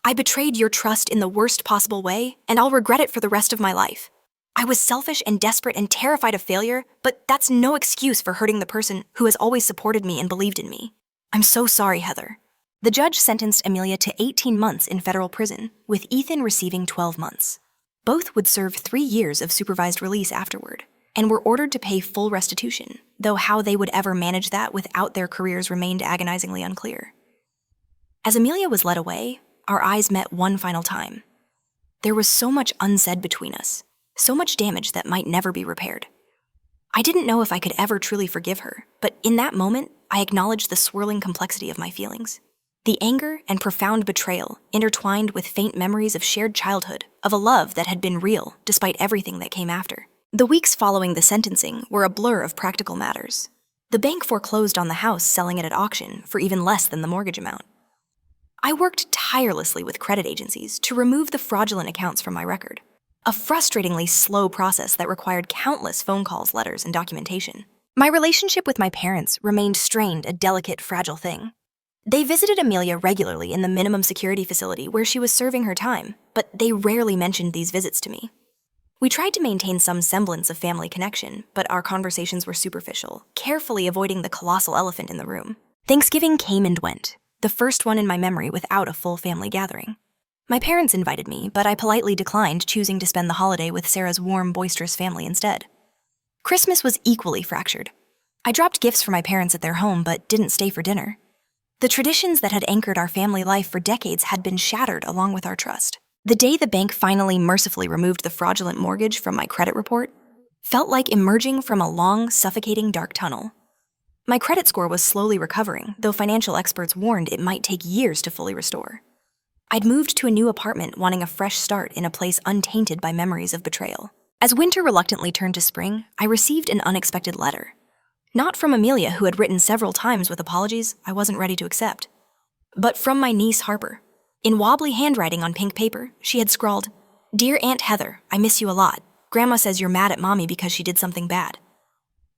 I betrayed your trust in the worst possible way, and I'll regret it for the rest of my life. I was selfish and desperate and terrified of failure, but that's no excuse for hurting the person who has always supported me and believed in me. I'm so sorry, Heather. The judge sentenced Amelia to 18 months in federal prison, with Ethan receiving 12 months. Both would serve 3 years of supervised release afterward, and were ordered to pay full restitution, though how they would ever manage that without their careers remained agonizingly unclear. As Amelia was led away, our eyes met one final time. There was so much unsaid between us, so much damage that might never be repaired. I didn't know if I could ever truly forgive her, but in that moment, I acknowledged the swirling complexity of my feelings. The anger and profound betrayal intertwined with faint memories of shared childhood, of a love that had been real despite everything that came after. The weeks following the sentencing were a blur of practical matters. The bank foreclosed on the house, selling it at auction for even less than the mortgage amount. I worked tirelessly with credit agencies to remove the fraudulent accounts from my record, a frustratingly slow process that required countless phone calls, letters, and documentation. My relationship with my parents remained strained, a delicate, fragile thing. They visited Amelia regularly in the minimum security facility where she was serving her time, but they rarely mentioned these visits to me. We tried to maintain some semblance of family connection, but our conversations were superficial, carefully avoiding the colossal elephant in the room. Thanksgiving came and went, the first one in my memory without a full family gathering. My parents invited me, but I politely declined, choosing to spend the holiday with Sarah's warm, boisterous family instead. Christmas was equally fractured. I dropped gifts for my parents at their home, but didn't stay for dinner. The traditions that had anchored our family life for decades had been shattered along with our trust. The day the bank finally mercifully removed the fraudulent mortgage from my credit report felt like emerging from a long, suffocating dark tunnel. My credit score was slowly recovering, though financial experts warned it might take years to fully restore. I'd moved to a new apartment, wanting a fresh start in a place untainted by memories of betrayal. As winter reluctantly turned to spring, I received an unexpected letter. Not from Amelia, who had written several times with apologies I wasn't ready to accept, but from my niece Harper. In wobbly handwriting on pink paper, she had scrawled, "Dear Aunt Heather, I miss you a lot. Grandma says you're mad at Mommy because she did something bad.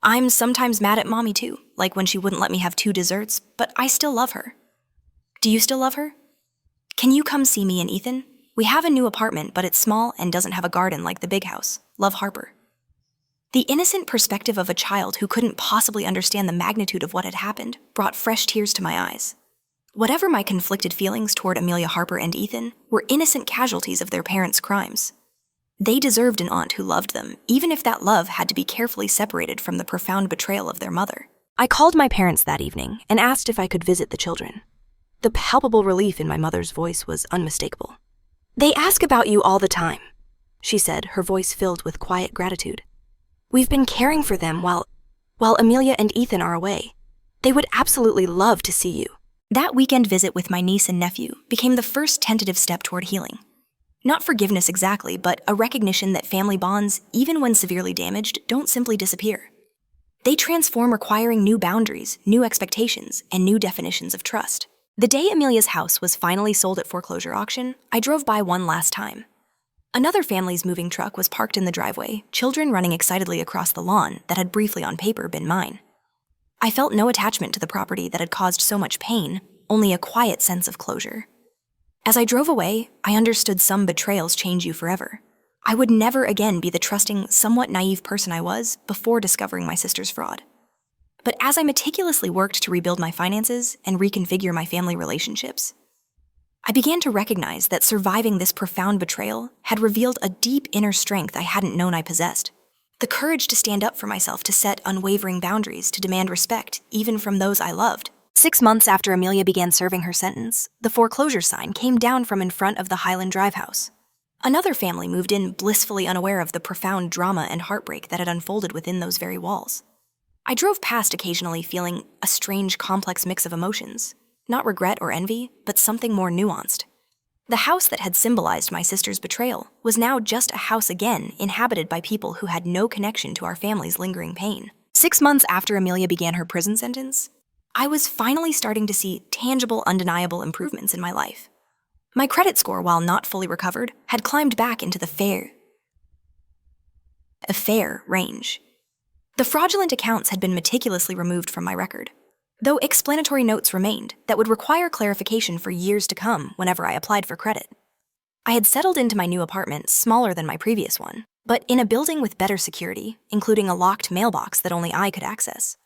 I'm sometimes mad at Mommy too, like when she wouldn't let me have 2 desserts, but I still love her. Do you still love her? Can you come see me and Ethan? We have a new apartment, but it's small and doesn't have a garden like the big house. Love, Harper." The innocent perspective of a child who couldn't possibly understand the magnitude of what had happened brought fresh tears to my eyes. Whatever my conflicted feelings toward Amelia Harper and Ethan were innocent casualties of their parents' crimes. They deserved an aunt who loved them, even if that love had to be carefully separated from the profound betrayal of their mother. I called my parents that evening and asked if I could visit the children. The palpable relief in my mother's voice was unmistakable. "They ask about you all the time," she said, her voice filled with quiet gratitude. "We've been caring for them while Amelia and Ethan are away. They would absolutely love to see you." That weekend visit with my niece and nephew became the first tentative step toward healing. Not forgiveness exactly, but a recognition that family bonds, even when severely damaged, don't simply disappear. They transform, requiring new boundaries, new expectations, and new definitions of trust. The day Amelia's house was finally sold at foreclosure auction, I drove by one last time. Another family's moving truck was parked in the driveway, children running excitedly across the lawn that had briefly on paper been mine. I felt no attachment to the property that had caused so much pain, only a quiet sense of closure. As I drove away, I understood some betrayals change you forever. I would never again be the trusting, somewhat naive person I was before discovering my sister's fraud. But as I meticulously worked to rebuild my finances and reconfigure my family relationships, I began to recognize that surviving this profound betrayal had revealed a deep inner strength I hadn't known I possessed. The courage to stand up for myself, to set unwavering boundaries, to demand respect, even from those I loved. 6 months after Amelia began serving her sentence, the foreclosure sign came down from in front of the Highland Drive house. Another family moved in, blissfully unaware of the profound drama and heartbreak that had unfolded within those very walls. I drove past occasionally feeling a strange, complex mix of emotions. Not regret or envy, but something more nuanced. The house that had symbolized my sister's betrayal was now just a house again, inhabited by people who had no connection to our family's lingering pain. 6 months after Amelia began her prison sentence, I was finally starting to see tangible, undeniable improvements in my life. My credit score, while not fully recovered, had climbed back into the fair range. The fraudulent accounts had been meticulously removed from my record, though explanatory notes remained that would require clarification for years to come whenever I applied for credit. I had settled into my new apartment, smaller than my previous one, but in a building with better security, including a locked mailbox that only I could access.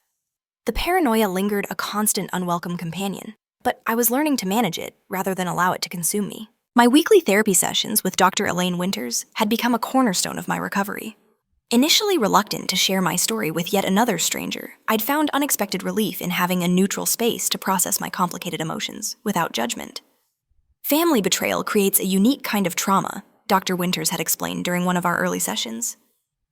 The paranoia lingered, a constant unwelcome companion, but I was learning to manage it rather than allow it to consume me. My weekly therapy sessions with Dr. Elaine Winters had become a cornerstone of my recovery. Initially reluctant to share my story with yet another stranger, I'd found unexpected relief in having a neutral space to process my complicated emotions without judgment. Family betrayal creates a unique kind of trauma, Dr. Winters had explained during one of our early sessions.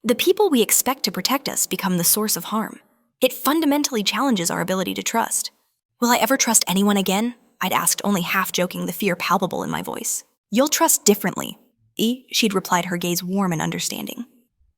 The people we expect to protect us become the source of harm. It fundamentally challenges our ability to trust. Will I ever trust anyone again? I'd asked, only half joking, the fear palpable in my voice. You'll trust differently, she'd replied, her gaze warm and understanding.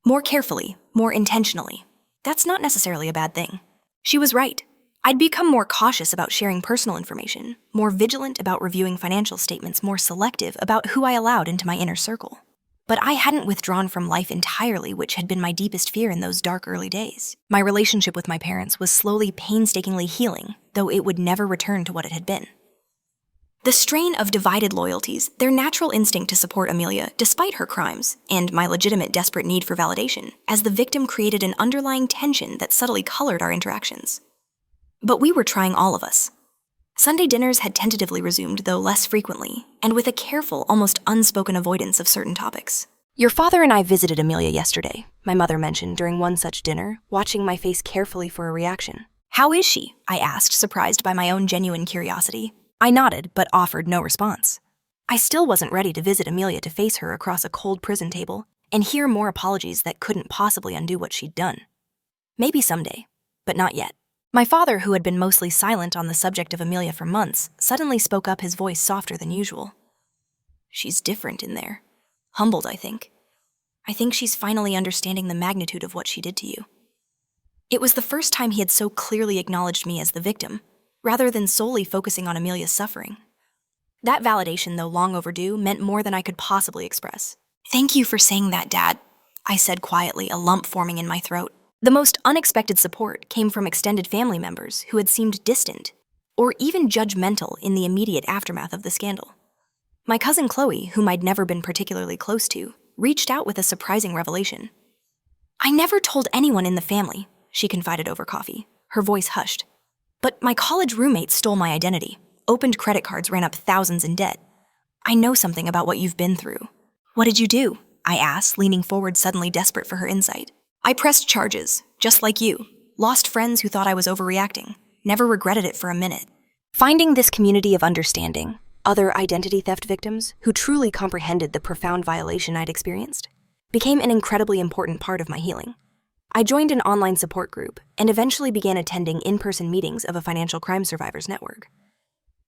More carefully, more intentionally. That's not necessarily a bad thing. She was right. I'd become more cautious about sharing personal information, more vigilant about reviewing financial statements, more selective about who I allowed into my inner circle. But I hadn't withdrawn from life entirely, which had been my deepest fear in those dark early days. My relationship with my parents was slowly, painstakingly healing, though it would never return to what it had been. The strain of divided loyalties, their natural instinct to support Amelia despite her crimes, and my legitimate desperate need for validation, as the victim created an underlying tension that subtly colored our interactions. But we were trying, all of us. Sunday dinners had tentatively resumed, though less frequently, and with a careful, almost unspoken avoidance of certain topics. Your father and I visited Amelia yesterday, my mother mentioned during one such dinner, watching my face carefully for a reaction. How is she? I asked, surprised by my own genuine curiosity. I nodded, but offered no response. I still wasn't ready to visit Amelia to face her across a cold prison table and hear more apologies that couldn't possibly undo what she'd done. Maybe someday, but not yet. My father, who had been mostly silent on the subject of Amelia for months, suddenly spoke up, his voice softer than usual. She's different in there. Humbled, I think. I think she's finally understanding the magnitude of what she did to you. It was the first time he had so clearly acknowledged me as the victim, rather than solely focusing on Amelia's suffering. That validation, though long overdue, meant more than I could possibly express. Thank you for saying that, Dad, I said quietly, a lump forming in my throat. The most unexpected support came from extended family members who had seemed distant, or even judgmental in the immediate aftermath of the scandal. My cousin Chloe, whom I'd never been particularly close to, reached out with a surprising revelation. I never told anyone in the family, she confided over coffee, her voice hushed. But my college roommate stole my identity, opened credit cards, ran up thousands in debt. I know something about what you've been through. What did you do? I asked, leaning forward, suddenly desperate for her insight. I pressed charges, just like you. Lost friends who thought I was overreacting. Never regretted it for a minute. Finding this community of understanding, other identity theft victims who truly comprehended the profound violation I'd experienced, became an incredibly important part of my healing. I joined an online support group and eventually began attending in-person meetings of a financial crime survivors network.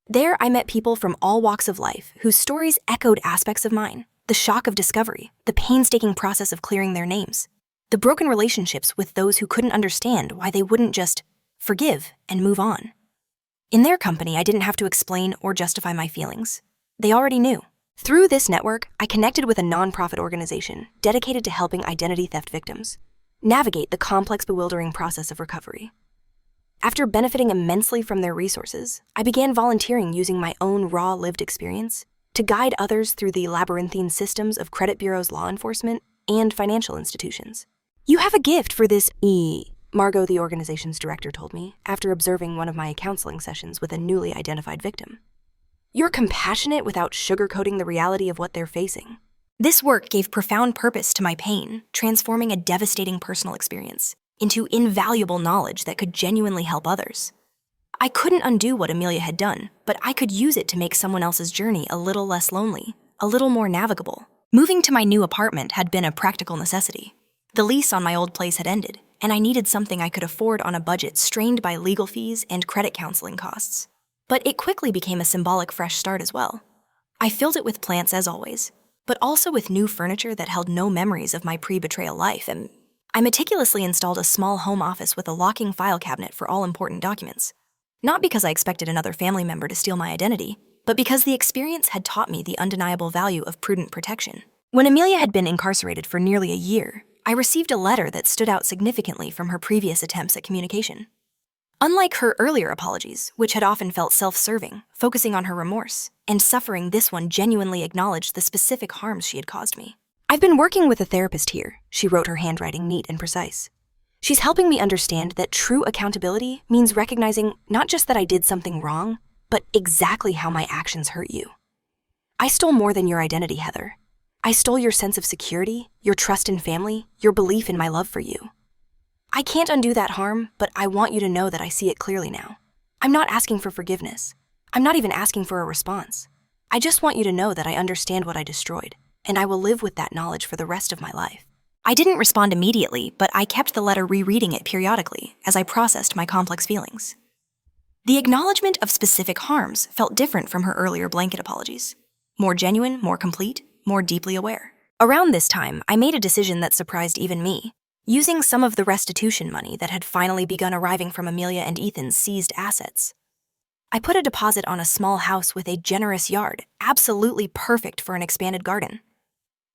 There, I met people from all walks of life whose stories echoed aspects of mine: the shock of discovery, the painstaking process of clearing their names, the broken relationships with those who couldn't understand why they wouldn't just forgive and move on. In their company, I didn't have to explain or justify my feelings. They already knew. Through this network, I connected with a nonprofit organization dedicated to helping identity theft victims navigate the complex, bewildering process of recovery. After benefiting immensely from their resources, I began volunteering using my own raw lived experience to guide others through the labyrinthine systems of credit bureaus, law enforcement, and financial institutions. You have a gift for this, Margot, the organization's director, told me after observing one of my counseling sessions with a newly identified victim. You're compassionate without sugarcoating the reality of what they're facing. This work gave profound purpose to my pain, transforming a devastating personal experience into invaluable knowledge that could genuinely help others. I couldn't undo what Amelia had done, but I could use it to make someone else's journey a little less lonely, a little more navigable. Moving to my new apartment had been a practical necessity. The lease on my old place had ended, and I needed something I could afford on a budget strained by legal fees and credit counseling costs. But it quickly became a symbolic fresh start as well. I filled it with plants as always, but also with new furniture that held no memories of my pre-betrayal life, and I meticulously installed a small home office with a locking file cabinet for all important documents. Not because I expected another family member to steal my identity, but because the experience had taught me the undeniable value of prudent protection. When Amelia had been incarcerated for nearly a year, I received a letter that stood out significantly from her previous attempts at communication. Unlike her earlier apologies, which had often felt self-serving, focusing on her remorse and suffering, this one genuinely acknowledged the specific harms she had caused me. "I've been working with a therapist here," she wrote, her handwriting neat and precise. "She's helping me understand that true accountability means recognizing not just that I did something wrong, but exactly how my actions hurt you. I stole more than your identity, Heather. I stole your sense of security, your trust in family, your belief in my love for you. I can't undo that harm, but I want you to know that I see it clearly now. I'm not asking for forgiveness. I'm not even asking for a response. I just want you to know that I understand what I destroyed, and I will live with that knowledge for the rest of my life." I didn't respond immediately, but I kept the letter rereading it periodically as I processed my complex feelings. The acknowledgement of specific harms felt different from her earlier blanket apologies. More genuine, more complete, more deeply aware. Around this time, I made a decision that surprised even me. Using some of the restitution money that had finally begun arriving from Amelia and Ethan's seized assets, I put a deposit on a small house with a generous yard, absolutely perfect for an expanded garden.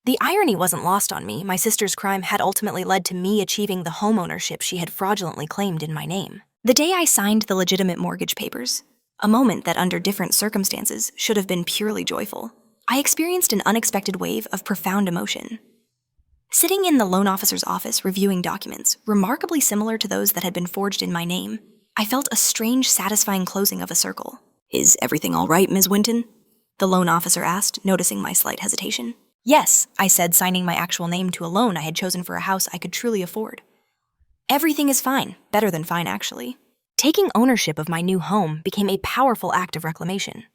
The irony wasn't lost on me. My sister's crime had ultimately led to me achieving the homeownership she had fraudulently claimed in my name. The day I signed the legitimate mortgage papers, a moment that under different circumstances should have been purely joyful, I experienced an unexpected wave of profound emotion. Sitting in the loan officer's office reviewing documents remarkably similar to those that had been forged in my name, I felt a strange, satisfying closing of a circle. "Is everything all right, Ms. Winton?" the loan officer asked, noticing my slight hesitation. "Yes," I said, signing my actual name to a loan I had chosen for a house I could truly afford. "Everything is fine, better than fine, actually." Taking ownership of my new home became a powerful act of reclamation.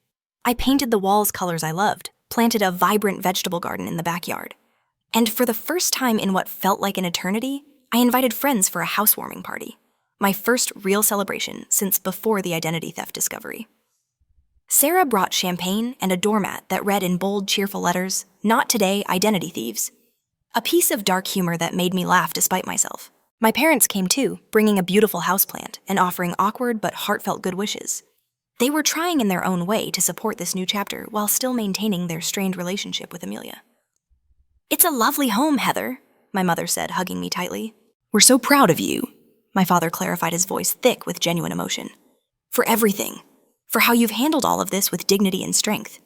I painted the walls colors I loved, planted a vibrant vegetable garden in the backyard, and for the first time in what felt like an eternity, I invited friends for a housewarming party, my first real celebration since before the identity theft discovery. Sarah brought champagne and a doormat that read in bold, cheerful letters, "Not today, identity thieves." A piece of dark humor that made me laugh despite myself. My parents came too, bringing a beautiful houseplant and offering awkward but heartfelt good wishes. They were trying in their own way to support this new chapter while still maintaining their strained relationship with Amelia. "It's a lovely home, Heather," my mother said, hugging me tightly. "We're so proud of you," my father clarified, his voice thick with genuine emotion. "For everything. For how you've handled all of this with dignity and strength.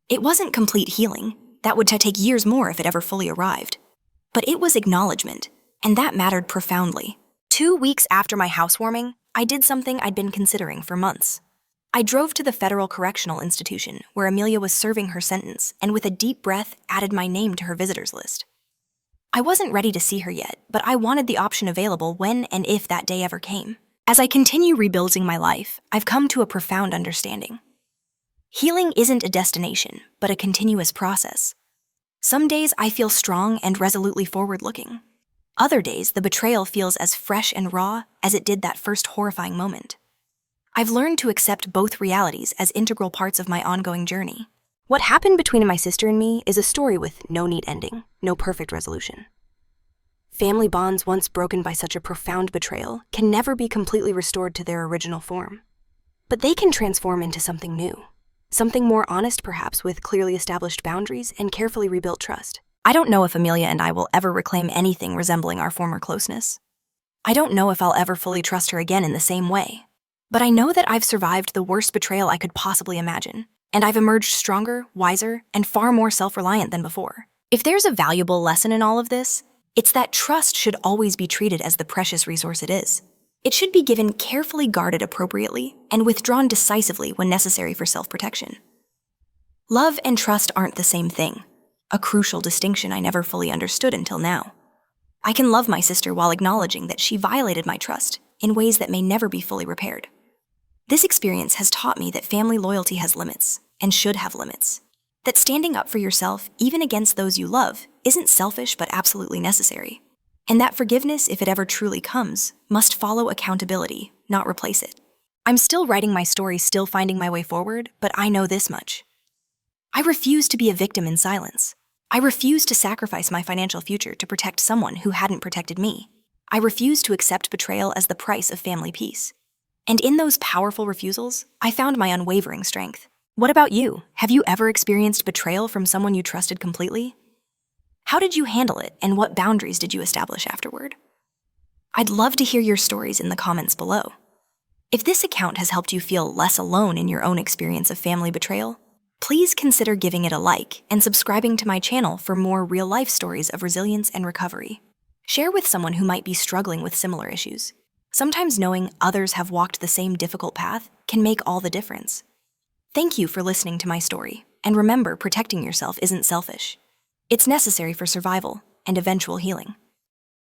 It wasn't complete healing. That would take years more if it ever fully arrived. But it was acknowledgement, and that mattered profoundly. 2 weeks after my housewarming, I did something I'd been considering for months. I drove to the Federal Correctional Institution, where Amelia was serving her sentence, and with a deep breath, added my name to her visitors list. I wasn't ready to see her yet, but I wanted the option available when and if that day ever came. As I continue rebuilding my life, I've come to a profound understanding. Healing isn't a destination, but a continuous process. Some days I feel strong and resolutely forward-looking. Other days, the betrayal feels as fresh and raw as it did that first horrifying moment. I've learned to accept both realities as integral parts of my ongoing journey. What happened between my sister and me is a story with no neat ending, no perfect resolution. Family bonds once broken by such a profound betrayal can never be completely restored to their original form. But they can transform into something new. Something more honest, perhaps, with clearly established boundaries and carefully rebuilt trust. I don't know if Amelia and I will ever reclaim anything resembling our former closeness. I don't know if I'll ever fully trust her again in the same way. But I know that I've survived the worst betrayal I could possibly imagine, and I've emerged stronger, wiser, and far more self-reliant than before. If there's a valuable lesson in all of this, it's that trust should always be treated as the precious resource it is. It should be given carefully guarded appropriately and withdrawn decisively when necessary for self-protection. Love and trust aren't the same thing, a crucial distinction I never fully understood until now. I can love my sister while acknowledging that she violated my trust in ways that may never be fully repaired. This experience has taught me that family loyalty has limits, and should have limits. That standing up for yourself, even against those you love, isn't selfish but absolutely necessary. And that forgiveness, if it ever truly comes, must follow accountability, not replace it. I'm still writing my story, still finding my way forward, but I know this much. I refuse to be a victim in silence. I refuse to sacrifice my financial future to protect someone who hadn't protected me. I refuse to accept betrayal as the price of family peace. And in those powerful refusals, I found my unwavering strength. What about you? Have you ever experienced betrayal from someone you trusted completely? How did you handle it, and what boundaries did you establish afterward? I'd love to hear your stories in the comments below. If this account has helped you feel less alone in your own experience of family betrayal, Please consider giving it a like and subscribing to my channel for more real-life stories of resilience and recovery. Share with someone who might be struggling with similar issues. Sometimes knowing others have walked the same difficult path can make all the difference. Thank you for listening to my story, and remember, protecting yourself isn't selfish. It's necessary for survival and eventual healing.